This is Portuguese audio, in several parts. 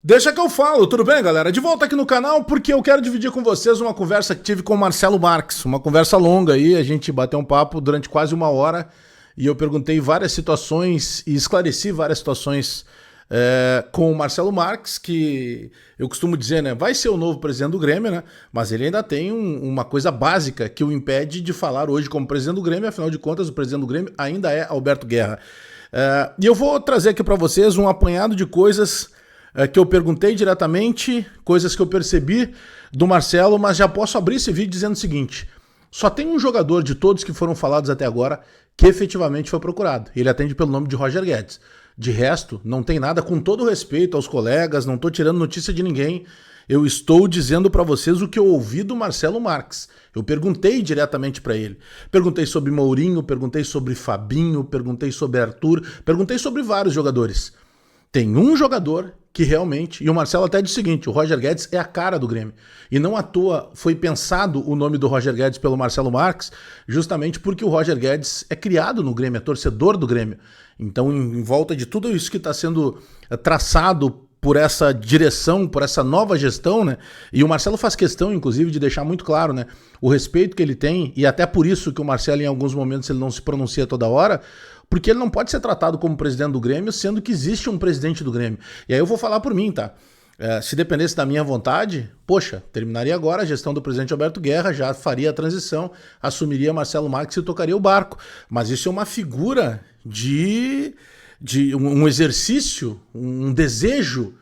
Deixa que eu falo, tudo bem, galera? De volta aqui no canal porque eu quero dividir com vocês uma conversa que tive com o Marcelo Marques, uma conversa longa aí, a gente bateu um papo durante quase uma hora e eu perguntei várias situações e esclareci várias situações com o Marcelo Marques, que eu costumo dizer, né, vai ser o novo presidente do Grêmio, né, mas ele ainda tem uma coisa básica que o impede de falar hoje como presidente do Grêmio, afinal de contas o presidente do Grêmio ainda é Alberto Guerra. E eu vou trazer aqui para vocês um apanhado de coisas que eu perguntei diretamente, coisas que eu percebi do Marcelo, mas já posso abrir esse vídeo dizendo o seguinte: só tem um jogador de todos que foram falados até agora que efetivamente foi procurado. Ele atende pelo nome de Roger Guedes. De resto, não tem nada, com todo respeito aos colegas, não estou tirando notícia de ninguém. Eu estou dizendo para vocês o que eu ouvi do Marcelo Marques. Eu perguntei diretamente para ele. Perguntei sobre Mourinho, perguntei sobre Fabinho, perguntei sobre Arthur, perguntei sobre vários jogadores. Tem um jogador que realmente, e o Marcelo até diz o seguinte: o Roger Guedes é a cara do Grêmio. E não à toa foi pensado o nome do Roger Guedes pelo Marcelo Marques, justamente porque o Roger Guedes é criado no Grêmio, é torcedor do Grêmio. Então, em volta de tudo isso que está sendo traçado por essa direção, por essa nova gestão, né? E o Marcelo faz questão, inclusive, de deixar muito claro, né, o respeito que ele tem, e até por isso que o Marcelo, em alguns momentos, ele não se pronuncia toda hora, porque ele não pode ser tratado como presidente do Grêmio, sendo que existe um presidente do Grêmio. E aí eu vou falar por mim, tá? Se dependesse da minha vontade, poxa, terminaria agora a gestão do presidente Alberto Guerra, já faria a transição, assumiria Marcelo Marques e tocaria o barco. Mas isso é uma figura de um exercício, um desejo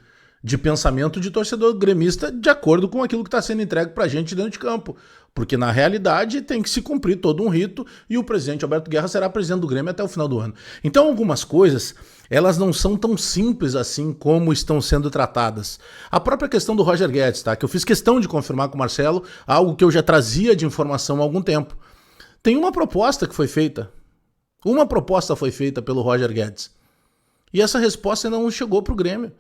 de pensamento de torcedor gremista de acordo com aquilo que está sendo entregue para a gente dentro de campo. Porque na realidade tem que se cumprir todo um rito e o presidente Alberto Guerra será presidente do Grêmio até o final do ano. Então algumas coisas, elas não são tão simples assim como estão sendo tratadas. A própria questão do Roger Guedes, tá? Que eu fiz questão de confirmar com o Marcelo, algo que eu já trazia de informação há algum tempo. Tem uma proposta que foi feita. Uma proposta foi feita pelo Roger Guedes. E essa resposta ainda não chegou para o Grêmio.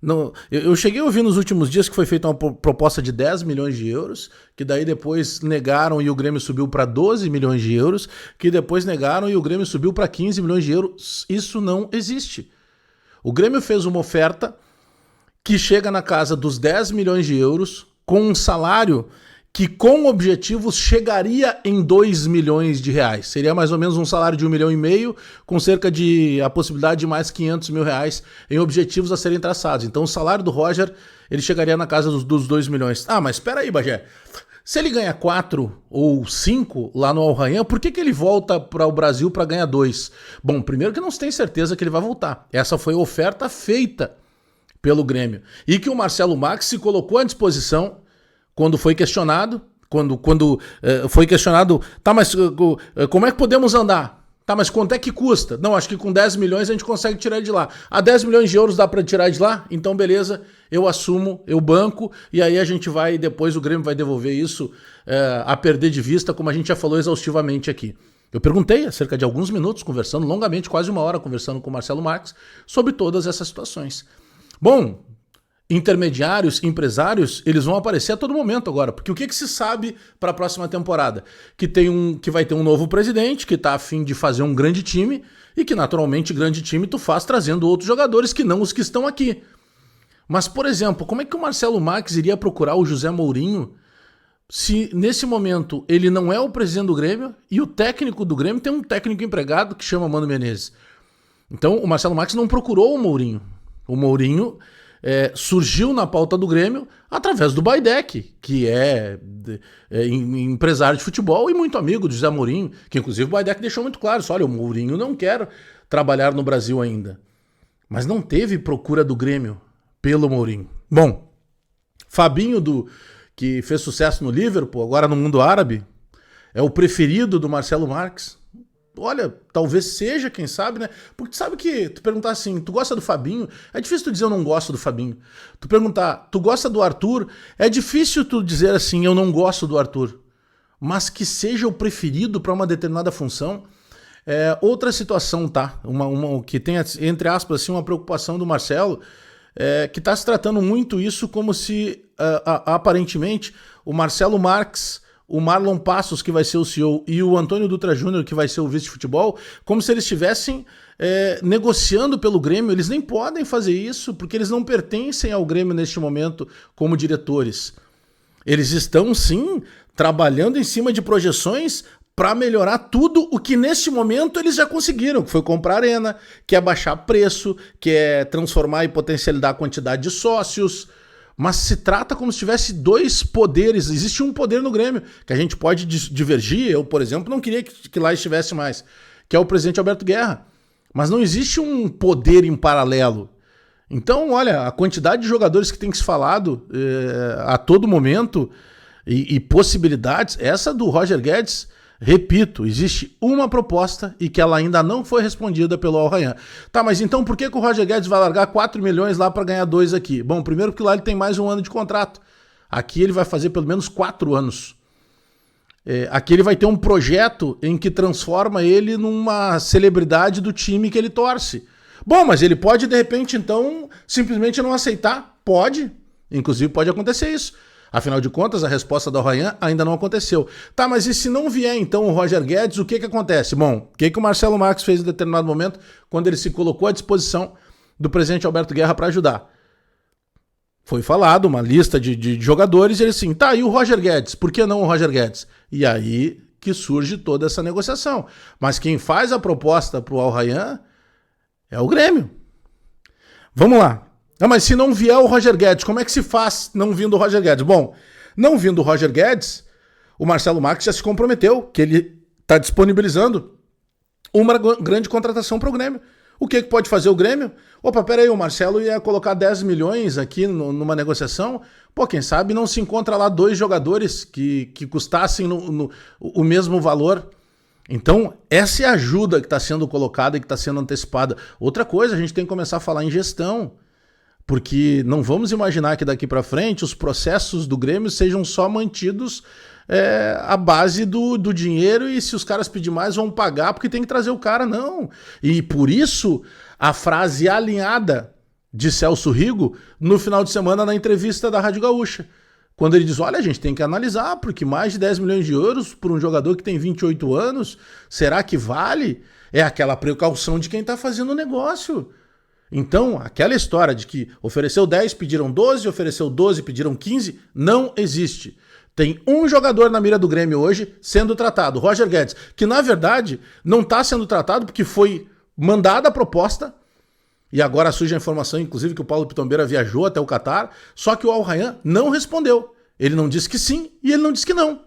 Não, eu cheguei a ouvir nos últimos dias que foi feita uma proposta de 10 milhões de euros, que daí depois negaram e o Grêmio subiu para 12 milhões de euros, que depois negaram e o Grêmio subiu para 15 milhões de euros. Isso não existe. O Grêmio fez uma oferta que chega na casa dos 10 milhões de euros, com um salário que com objetivos chegaria em 2 milhões de reais. Seria mais ou menos um salário de 1,5 milhão, com cerca de a possibilidade de mais 500 mil reais em objetivos a serem traçados. Então o salário do Roger, ele chegaria na casa dos 2 milhões. Ah, mas espera aí, Bagé. Se ele ganha 4 ou 5 lá no Al-Rayyan, por que ele volta para o Brasil para ganhar 2? Bom, primeiro que não se tem certeza que ele vai voltar. Essa foi a oferta feita pelo Grêmio. E que o Marcelo Marques se colocou à disposição quando foi questionado, foi questionado, tá, mas como é que podemos andar? Tá, mas quanto é que custa? Não, acho que com 10 milhões a gente consegue tirar de lá. 10 milhões de euros dá para tirar de lá? Então beleza, eu assumo, eu banco, e aí a gente vai, depois o Grêmio vai devolver isso a perder de vista, como a gente já falou exaustivamente aqui. Eu perguntei há cerca de alguns minutos, conversando longamente, quase uma hora conversando com o Marcelo Marques, sobre todas essas situações. Bom, intermediários, empresários, eles vão aparecer a todo momento agora, porque o que se sabe para a próxima temporada? Que vai ter um novo presidente que está a fim de fazer um grande time e que naturalmente grande time tu faz trazendo outros jogadores que não os que estão aqui. Mas, por exemplo, como é que o Marcelo Marques iria procurar o José Mourinho se nesse momento ele não é o presidente do Grêmio e o técnico do Grêmio tem um técnico empregado que chama Mano Menezes? Então o Marcelo Marques não procurou o Mourinho. O Mourinho surgiu na pauta do Grêmio através do Baidec, que é empresário de futebol e muito amigo do José Mourinho, que inclusive o Baidec deixou muito claro, olha, o Mourinho não quer trabalhar no Brasil ainda. Mas não teve procura do Grêmio pelo Mourinho. Bom, Fabinho, que fez sucesso no Liverpool, agora no mundo árabe, é o preferido do Marcelo Marques. Olha, talvez seja, quem sabe, né? Porque tu sabe que tu perguntar assim, tu gosta do Fabinho? É difícil tu dizer eu não gosto do Fabinho. Tu perguntar, tu gosta do Arthur? É difícil tu dizer assim, eu não gosto do Arthur. Mas que seja o preferido para uma determinada função. Outra situação, tá? Que tem, entre aspas, assim, uma preocupação do Marcelo, que está se tratando muito isso como se, aparentemente, o Marcelo Marques o Marlon Passos, que vai ser o CEO, e o Antônio Dutra Júnior, que vai ser o vice de futebol, como se eles estivessem negociando pelo Grêmio. Eles nem podem fazer isso, porque eles não pertencem ao Grêmio neste momento como diretores. Eles estão, sim, trabalhando em cima de projeções para melhorar tudo o que neste momento eles já conseguiram, que foi comprar arena, que é baixar preço, que é transformar e potencializar a quantidade de sócios. Mas se trata como se tivesse dois poderes. Existe um poder no Grêmio, que a gente pode divergir. Eu, por exemplo, não queria que lá estivesse mais, que é o presidente Alberto Guerra. Mas não existe um poder em paralelo. Então, olha, a quantidade de jogadores que tem que se falado a todo momento e possibilidades, essa do Roger Guedes, repito, existe uma proposta e que ela ainda não foi respondida pelo Al Rayyan. Tá, mas então por que o Roger Guedes vai largar 4 milhões lá para ganhar 2 aqui? Bom, primeiro porque lá ele tem mais um ano de contrato. Aqui ele vai fazer pelo menos 4 anos. Aqui ele vai ter um projeto em que transforma ele numa celebridade do time que ele torce. Bom, mas ele pode, de repente, então, simplesmente não aceitar? Pode. Inclusive, pode acontecer isso. Afinal de contas, a resposta do Al Rayyan ainda não aconteceu. Tá, mas e se não vier, então, o Roger Guedes, o que acontece? Bom, o que o Marcelo Marques fez em determinado momento, quando ele se colocou à disposição do presidente Alberto Guerra para ajudar? Foi falado uma lista de jogadores e ele assim, tá, e o Roger Guedes? Por que não o Roger Guedes? E aí que surge toda essa negociação. Mas quem faz a proposta pro Al Rayyan é o Grêmio. Vamos lá. Ah, mas se não vier o Roger Guedes, como é que se faz não vindo o Roger Guedes? Bom, não vindo o Roger Guedes, o Marcelo Marques já se comprometeu que ele está disponibilizando uma grande contratação para o Grêmio. O que pode fazer o Grêmio? Opa, peraí, o Marcelo ia colocar 10 milhões aqui numa negociação. Pô, quem sabe não se encontra lá 2 jogadores que custassem o mesmo valor. Então, essa é a ajuda que está sendo colocada e que está sendo antecipada. Outra coisa, a gente tem que começar a falar em gestão. Porque não vamos imaginar que daqui para frente os processos do Grêmio sejam só mantidos à base do dinheiro e se os caras pedir mais vão pagar porque tem que trazer o cara, não. E por isso a frase alinhada de Celso Rigo no final de semana na entrevista da Rádio Gaúcha. Quando ele diz, olha, a gente tem que analisar, porque mais de 10 milhões de euros por um jogador que tem 28 anos, será que vale? É aquela precaução de quem está fazendo o negócio. Então, aquela história de que ofereceu 10, pediram 12, ofereceu 12, pediram 15, não existe. Tem um jogador na mira do Grêmio hoje sendo tratado, Roger Guedes, que na verdade não está sendo tratado porque foi mandada a proposta, e agora surge a informação, inclusive, que o Paulo Pitombeira viajou até o Catar, só que o Al Rayyan não respondeu. Ele não disse que sim e ele não disse que não.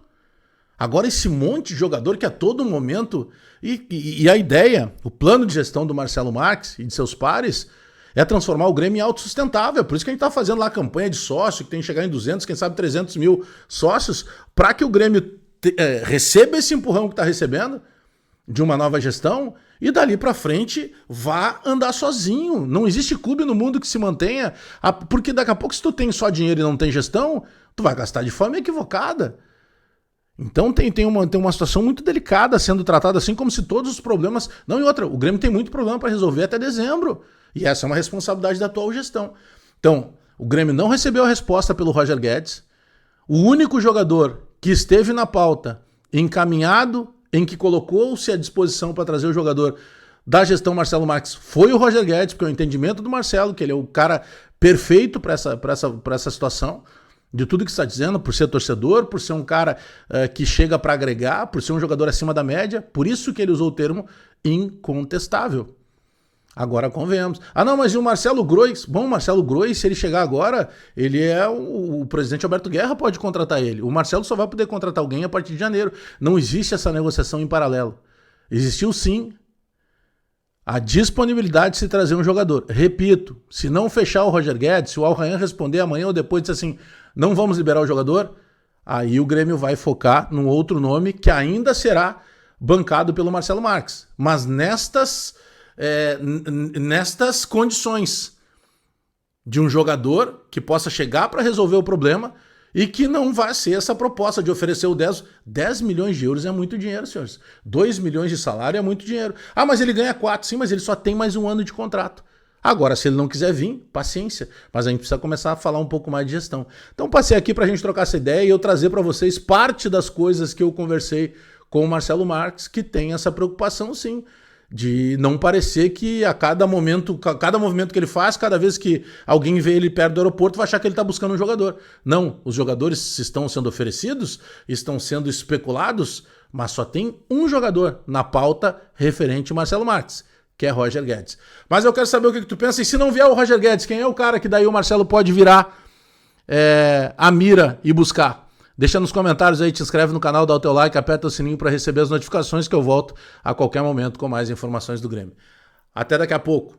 Agora esse monte de jogador que a todo momento... E a ideia, o plano de gestão do Marcelo Marques e de seus pares é transformar o Grêmio em autossustentável. Por isso que a gente está fazendo lá a campanha de sócio, que tem que chegar em 200, quem sabe 300 mil sócios, para que o Grêmio receba esse empurrão que está recebendo de uma nova gestão e dali para frente vá andar sozinho. Não existe clube no mundo que se mantenha... Porque daqui a pouco, se tu tem só dinheiro e não tem gestão, tu vai gastar de forma equivocada. Então tem uma situação muito delicada sendo tratada, assim como se todos os problemas... Não, e outra, o Grêmio tem muito problema para resolver até dezembro. E essa é uma responsabilidade da atual gestão. Então, o Grêmio não recebeu a resposta pelo Roger Guedes. O único jogador que esteve na pauta, encaminhado, em que colocou-se à disposição para trazer o jogador da gestão Marcelo Marques, foi o Roger Guedes, porque é o entendimento do Marcelo, que ele é o cara perfeito para essa situação. De tudo que você está dizendo, por ser torcedor, por ser um cara que chega para agregar, por ser um jogador acima da média, por isso que ele usou o termo incontestável. Agora convenhamos. Ah não, mas e o Marcelo Grois? Bom, o Marcelo Grois, se ele chegar agora, ele é o presidente Alberto Guerra pode contratar ele. O Marcelo só vai poder contratar alguém a partir de janeiro. Não existe essa negociação em paralelo. Existiu sim a disponibilidade de se trazer um jogador. Repito, se não fechar o Roger Guedes, se o Al Rayyan responder amanhã ou depois dizer assim, não vamos liberar o jogador, aí o Grêmio vai focar num outro nome que ainda será bancado pelo Marcelo Marques. Mas nestas condições de um jogador que possa chegar para resolver o problema e que não vai ser essa proposta de oferecer o 10 milhões de euros é muito dinheiro, senhores. 2 milhões de salário é muito dinheiro. Ah, mas ele ganha 4, sim, mas ele só tem mais um ano de contrato. Agora, se ele não quiser vir, paciência. Mas a gente precisa começar a falar um pouco mais de gestão. Então passei aqui para a gente trocar essa ideia e eu trazer para vocês parte das coisas que eu conversei com o Marcelo Marques, que tem essa preocupação sim, de não parecer que a cada momento, cada movimento que ele faz, cada vez que alguém vê ele perto do aeroporto, vai achar que ele está buscando um jogador. Não, os jogadores estão sendo oferecidos, estão sendo especulados, mas só tem um jogador na pauta referente ao Marcelo Marques, que é Roger Guedes. Mas eu quero saber o que tu pensa, e se não vier o Roger Guedes, quem é o cara que daí o Marcelo pode virar a mira e buscar? Deixa nos comentários aí, te inscreve no canal, dá o teu like, aperta o sininho para receber as notificações que eu volto a qualquer momento com mais informações do Grêmio. Até daqui a pouco.